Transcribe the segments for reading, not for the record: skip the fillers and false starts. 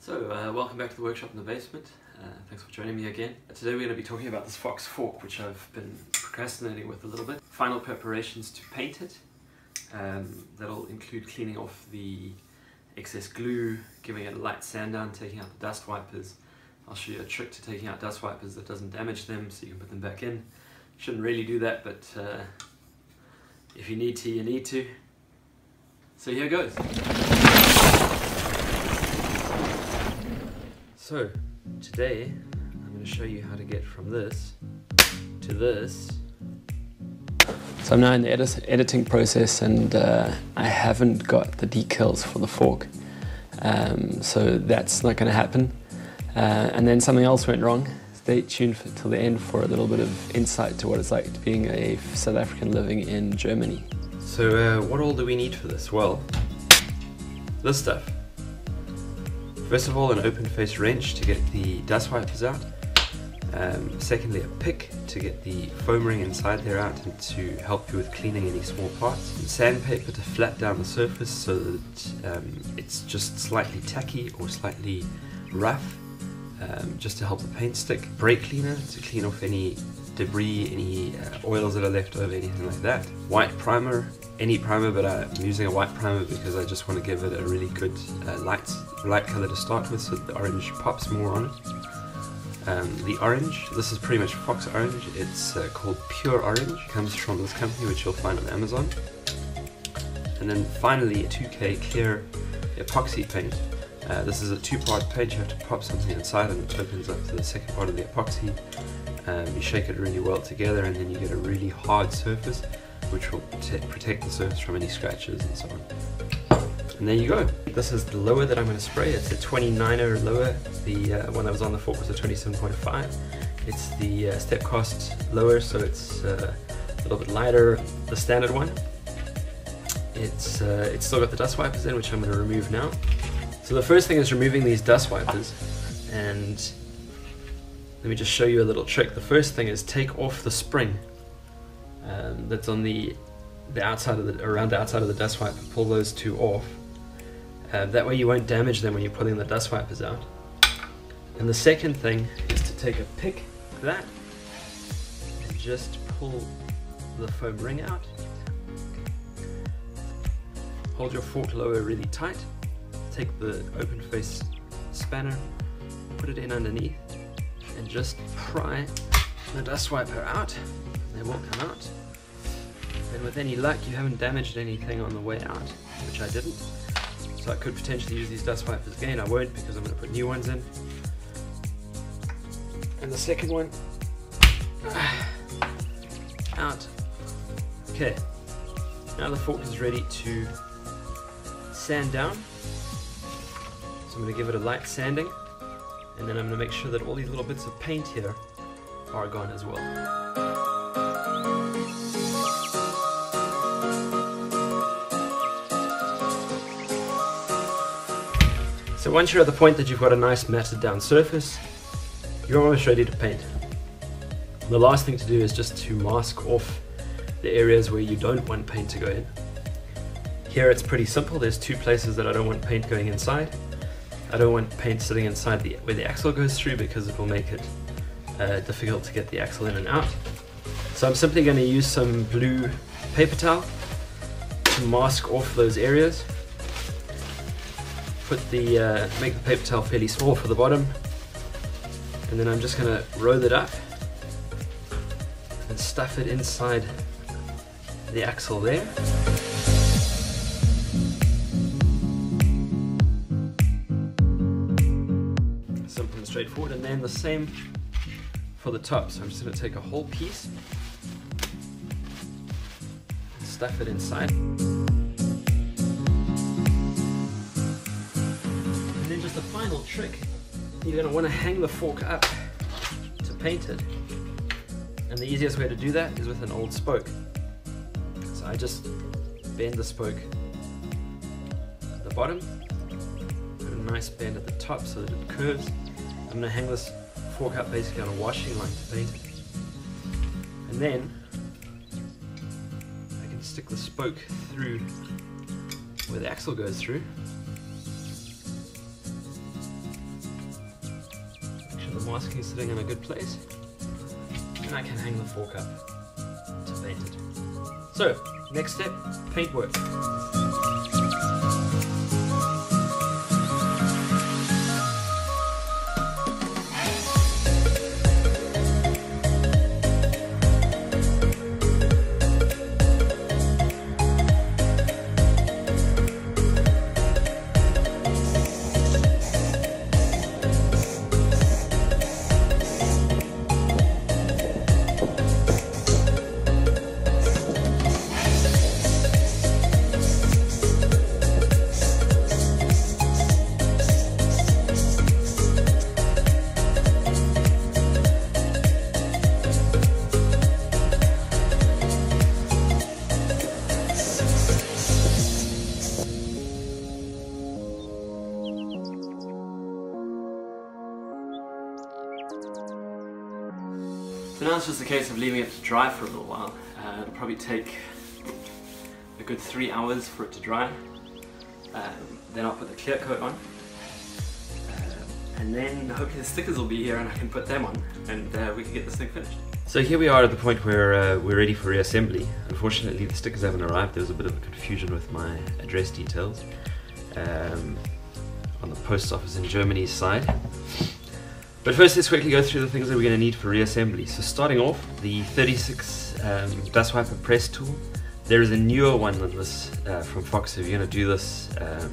So, welcome back to the workshop in the basement. Thanks for joining me again. Today we're going to be talking about this Fox fork, which I've been procrastinating with a little bit. Final preparations to paint it. That'll include cleaning off the excess glue, giving it a light sand down, taking out the dust wipers. I'll show you a trick to taking out dust wipers that doesn't damage them, so you can put them back in. Shouldn't really do that, but if you need to, you need to. So here goes. So today I'm going to show you how to get from this to this. So I'm now in the editing process, and I haven't got the decals for the fork, so that's not going to happen. And then something else went wrong. Stay tuned till the end for a little bit of insight to what it's like being a South African living in Germany. So what all do we need for this? Well, this stuff. First of all, an open face wrench to get the dust wipers out. Secondly, a pick to get the foam ring inside there out and to help you with cleaning any small parts. And sandpaper to flat down the surface so that it's just slightly tacky or slightly rough, just to help the paint stick. Brake cleaner to clean off any debris, any oils that are left over, anything like that. White primer, any primer, but I'm using a white primer because I just want to give it a really good light color to start with, so the orange pops more on it. The orange, this is pretty much Fox orange. It's called Pure Orange. It comes from this company, which you'll find on Amazon. And then finally, a 2K clear epoxy paint. This is a two-part paint. You have to pop something inside and it opens up to the second part of the epoxy. You shake it really well together and then you get a really hard surface, which will protect the surface from any scratches and so on. And there you go. This is the lower that I'm going to spray. It's a 29er lower. The one that was on the fork was a 27.5. It's the Stepcast lower, so it's a little bit lighter. The standard one. It's still got the dust wipers in, which I'm going to remove now. So the first thing is removing these dust wipers, and let me just show you a little trick. The first thing is take off the spring that's on the outside of around the outside of the dust wiper. Pull those two off. That way you won't damage them when you're pulling the dust wipers out. And the second thing is to take a pick like that and just pull the foam ring out. Hold your fork lower really tight. Take the open face spanner, put it in underneath, and just pry the dust wiper out. They will come out. And with any luck, you haven't damaged anything on the way out, which I didn't. So I could potentially use these dust wipers again. I won't, because I'm going to put new ones in. And the second one out. Okay. Now the fork is ready to sand down. So I'm going to give it a light sanding, and then I'm going to make sure that all these little bits of paint here are gone as well. So once you're at the point that you've got a nice matted down surface, you're almost ready to paint. The last thing to do is just to mask off the areas where you don't want paint to go in. Here it's pretty simple. There's two places that I don't want paint going inside. I don't want paint sitting inside where the axle goes through, because it will make it difficult to get the axle in and out. So I'm simply going to use some blue paper towel to mask off those areas. Make the paper towel fairly small for the bottom, and then I'm just going to roll it up and stuff it inside the axle there. Simple and straightforward. And then the same for the top. So I'm just going to take a whole piece and stuff it inside. The final trick, you're going to want to hang the fork up to paint it, and the easiest way to do that is with an old spoke. So I just bend the spoke at the bottom, put a nice bend at the top so that it curves. I'm going to hang this fork up basically on a washing line to paint it, and then I can stick the spoke through where the axle goes through, the masking sitting in a good place, and I can hang the fork up to paint it. So, next step, paint work. So now it's just a case of leaving it to dry for a little while. It'll probably take a good 3 hours for it to dry. Then I'll put the clear coat on. And then hopefully the stickers will be here and I can put them on and we can get this thing finished. So here we are at the point where we're ready for reassembly. Unfortunately the stickers haven't arrived. There was a bit of a confusion with my address details on the post office in Germany's side. But first, let's quickly go through the things that we're going to need for reassembly. So starting off, the 36 dust wiper press tool. There is a newer one than this from Fox. So if you're going to do this,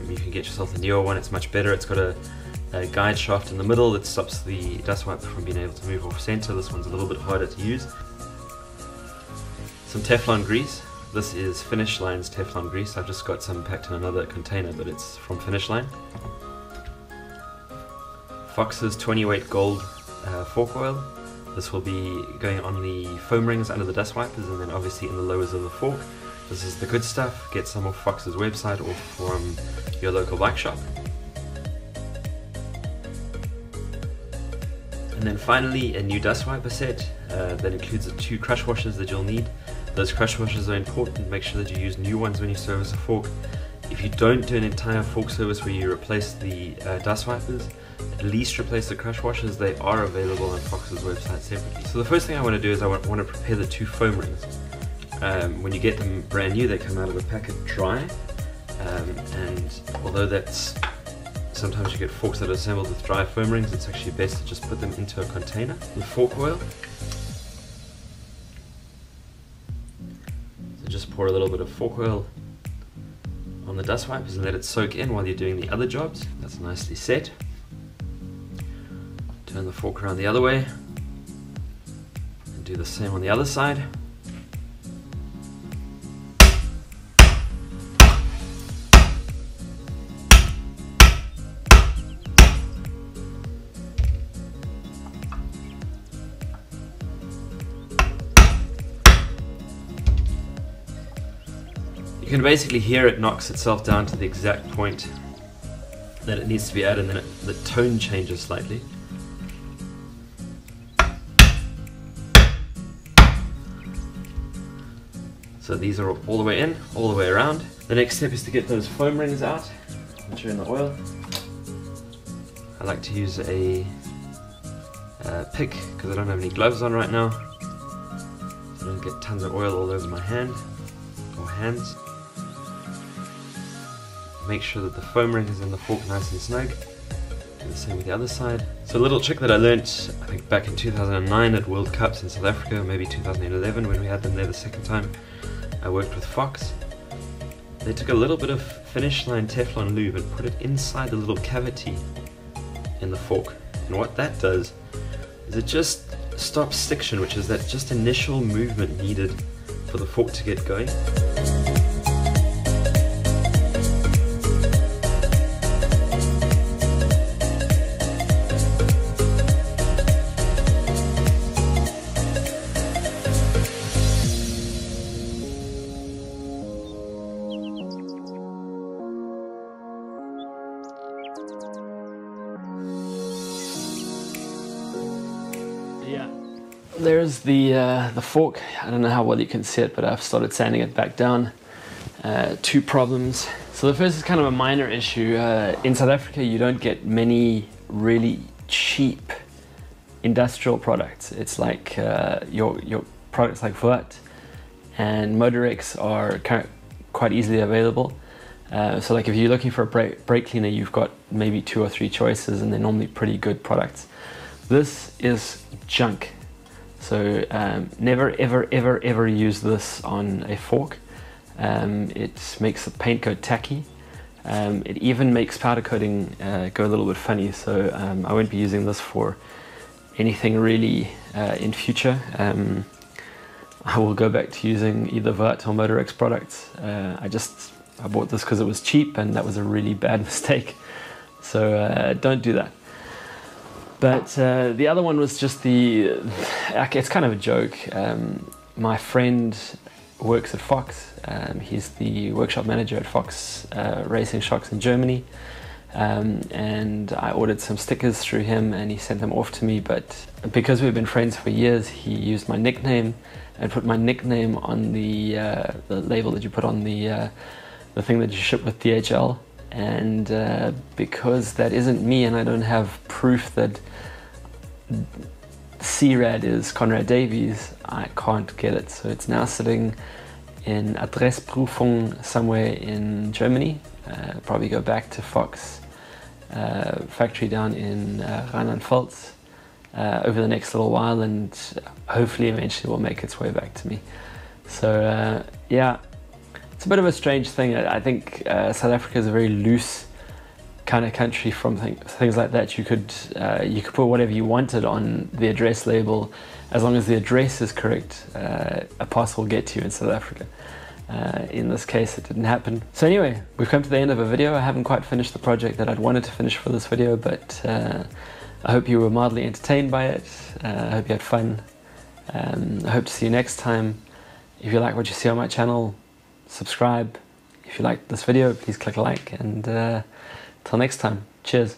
you can get yourself the newer one. It's much better. It's got a guide shaft in the middle that stops the dust wiper from being able to move off center. This one's a little bit harder to use. Some Teflon grease. This is Finish Line's Teflon grease. I've just got some packed in another container, but it's from Finish Line. Fox's 20 weight gold fork oil. This will be going on the foam rings under the dust wipers and then obviously in the lowers of the fork. This is the good stuff. Get some off Fox's website or from your local bike shop. And then finally a new dust wiper set that includes the 2 crush washers that you'll need. Those crush washers are important. Make sure that you use new ones when you service a fork. If you don't do an entire fork service where you replace the dust wipers, at least replace the crush washers. They are available on Fox's website separately. So the first thing I want to do is I want to prepare the 2 foam rings. When you get them brand new, they come out of the packet dry, and although that's sometimes you get forks that are assembled with dry foam rings, it's actually best to just put them into a container with fork oil. So just pour a little bit of fork oil on the dust wipers and let it soak in while you're doing the other jobs. That's nicely set. Turn the fork around the other way and do the same on the other side. You can basically hear it knocks itself down to the exact point that it needs to be at, and then the tone changes slightly. So these are all the way in, all the way around. The next step is to get those foam rings out, which are in the oil. I like to use a pick because I don't have any gloves on right now, so I don't get tons of oil all over my hand or hands. Make sure that the foam ring is in the fork nice and snug. Do the same with the other side. So a little trick that I learnt, I think back in 2009 at World Cups in South Africa, maybe 2011 when we had them there the second time. I worked with Fox. They took a little bit of Finish Line Teflon lube and put it inside the little cavity in the fork. And what that does is it just stops stiction, which is that just initial movement needed for the fork to get going. Yeah, there's the fork. I don't know how well you can see it, but I've started sanding it back down. 2 problems. So the first is kind of a minor issue. In South Africa, you don't get many really cheap industrial products. It's like your products like Vert and Motorex are quite easily available. So like if you're looking for a brake cleaner, you've got maybe 2 or 3 choices, and they're normally pretty good products. This is junk. So never ever ever ever use this on a fork. It makes the paint go tacky. It even makes powder coating go a little bit funny, so I won't be using this for anything really in future. I will go back to using either Vert or Motorex products. I bought this because it was cheap, and that was a really bad mistake, so don't do that. But the other one was just it's kind of a joke. My friend works at Fox. He's the workshop manager at Fox Racing Shox in Germany. And I ordered some stickers through him, and he sent them off to me. But because we've been friends for years, he used my nickname and put my nickname on the label that you put on the thing that you ship with DHL. And because that isn't me, and I don't have proof that CRAD is Conrad Davies, I can't get it. So it's now sitting in Adressprüfung somewhere in Germany. Probably go back to Fox factory down in Rheinland-Pfalz over the next little while, and hopefully eventually will make its way back to me. So yeah, it's a bit of a strange thing. I think South Africa is a very loose kind of country from things like that. You could put whatever you wanted on the address label, as long as the address is correct. A parcel will get to you in South Africa. In this case, it didn't happen. So anyway, we've come to the end of a video. I haven't quite finished the project that I'd wanted to finish for this video, but I hope you were mildly entertained by it. I hope you had fun. I hope to see you next time. If you like what you see on my channel, subscribe. If you liked this video, please click like, and till next time, cheers.